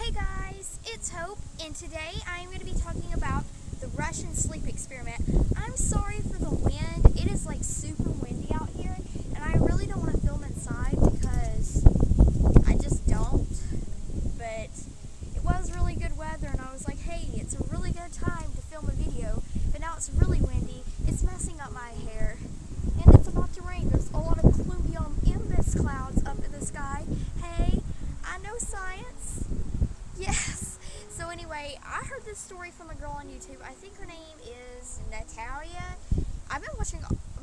Hey guys, it's Hope, and today I'm going to be talking about the Russian sleep experiment. I'm sorry for the wind. It is like super windy out here, and I really don't want to film inside because I just don't. But it was really good weather, and I was like, hey, it's a really good time to film a video. But now it's really windy. It's messing up my hair, and it's about to rain. There's a lot of cumulonimbus clouds up in the sky. Hey, I know science. Yes. So anyway, I heard this story from a girl on YouTube. I think her name is Natalia. I've been watching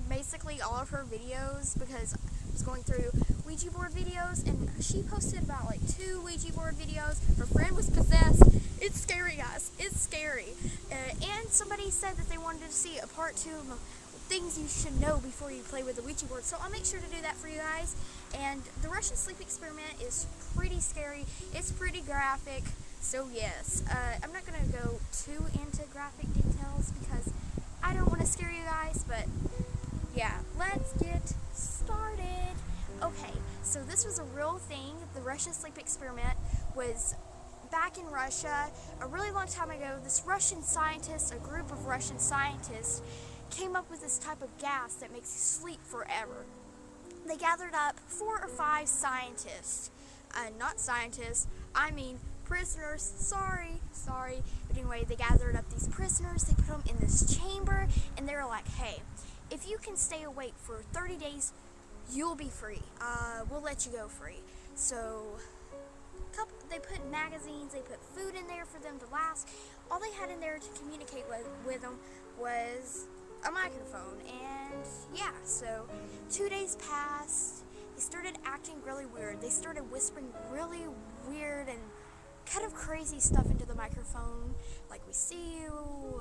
basically all of her videos because I was going through Ouija board videos, and she posted about like 2 Ouija board videos. Her friend was possessed. It's scary, guys. It's scary. And somebody said that they wanted to see a part 2 of things you should know before you play with the Ouija board. So I'll make sure to do that for you guys. And the Russian sleep experiment is pretty scary. It's pretty graphic. So yes, I'm not going to go too into graphic details because I don't want to scare you guys. But yeah, let's get started. Okay, so this was a real thing. The Russian sleep experiment was back in Russia a really long time ago. This Russian scientist, a group of Russian scientists, came up with this type of gas that makes you sleep forever. They gathered up 4 or 5 scientists. Not scientists, I mean prisoners. Sorry. But anyway, they gathered up these prisoners. They put them in this chamber, and they were like, hey, if you can stay awake for 30 days, you'll be free. We'll let you go free. So they put magazines, they put food in there for them to last. All they had in there to communicate with them was a microphone. And yeah, so 2 days passed. They started acting really weird. They started whispering really weird and kind of crazy stuff into the microphone, like, we see you,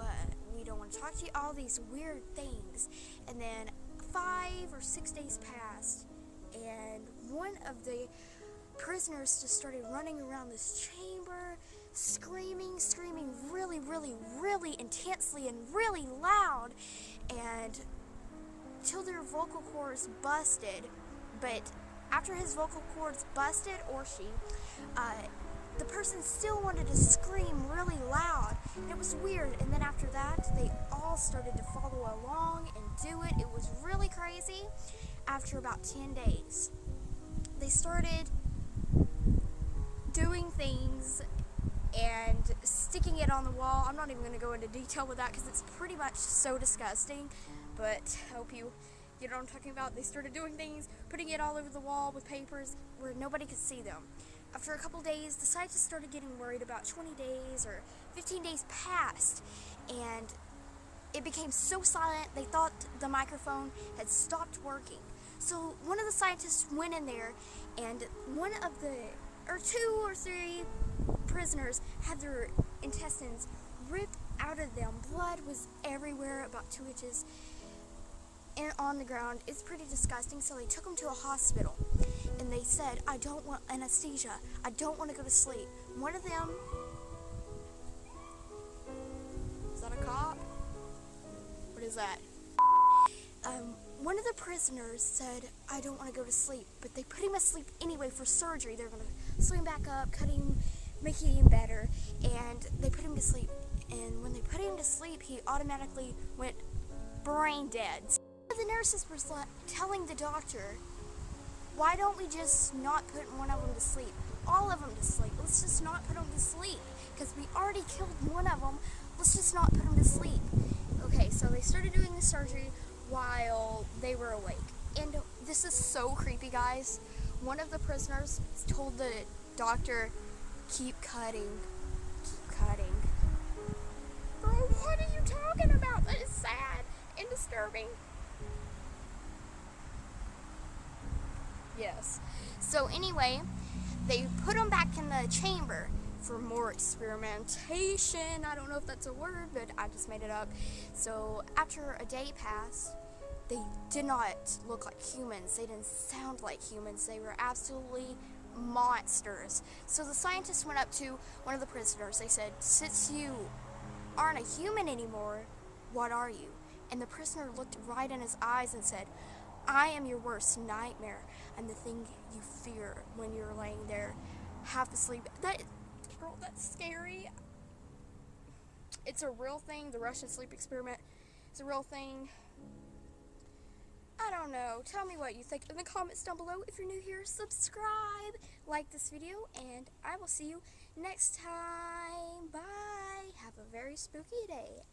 we don't want to talk to you, all these weird things. And then 5 or 6 days passed, and one of the prisoners just started running around this chamber, screaming really intensely and really loud, and till their vocal cords busted. But after his vocal cords busted, or she, the person still wanted to scream really loud, and it was weird. And then after that, they all started to follow along and do it. It was really crazy. After about 10 days, they started doing things and sticking it on the wall. I'm not even going to go into detail with that because it's pretty much so disgusting, but I hope you get what I'm talking about. They started doing things, putting it all over the wall with papers where nobody could see them. After a couple days, the scientists started getting worried. About 20 days or 15 days passed, and it became so silent they thought the microphone had stopped working. So one of the scientists went in there, and one of the, or 2 or 3 prisoners had their intestines ripped out of them. Blood was everywhere, about 2 inches and on the ground. It's pretty disgusting. So they took them to a hospital, and they said, I don't want anesthesia, I don't want to go to sleep. One of them, is that a cop? What is that? One of the prisoners said, I don't want to go to sleep, but they put him asleep anyway for surgery. They're going to sew him back up, cut him, make him better, and they put him to sleep. And when they put him to sleep, he automatically went brain dead. The nurses were telling the doctor, why don't we just not put one of them to sleep? All of them to sleep. Let's just not put them to sleep, because we already killed one of them. Let's just not put them to sleep. Okay, so they started doing the surgery while they were awake. And this is so creepy, guys. One of the prisoners told the doctor, keep cutting. Bro, what are you talking about? That is sad and disturbing. Yes. So anyway, they put them back in the chamber for more experimentation. I don't know if that's a word, but I just made it up. So after a day passed, they did not look like humans. They didn't sound like humans. They were absolutely monsters. So the scientists went up to one of the prisoners. They said, since you aren't a human anymore, what are you? And the prisoner looked right in his eyes and said, I am your worst nightmare. I'm the thing you fear when you're laying there half asleep. That Girl, that's scary. It's a real thing. The Russian sleep experiment is a real thing. I don't know. Tell me what you think in the comments down below. If you're new here, subscribe, like this video, and I will see you next time. Bye. Have a very spooky day.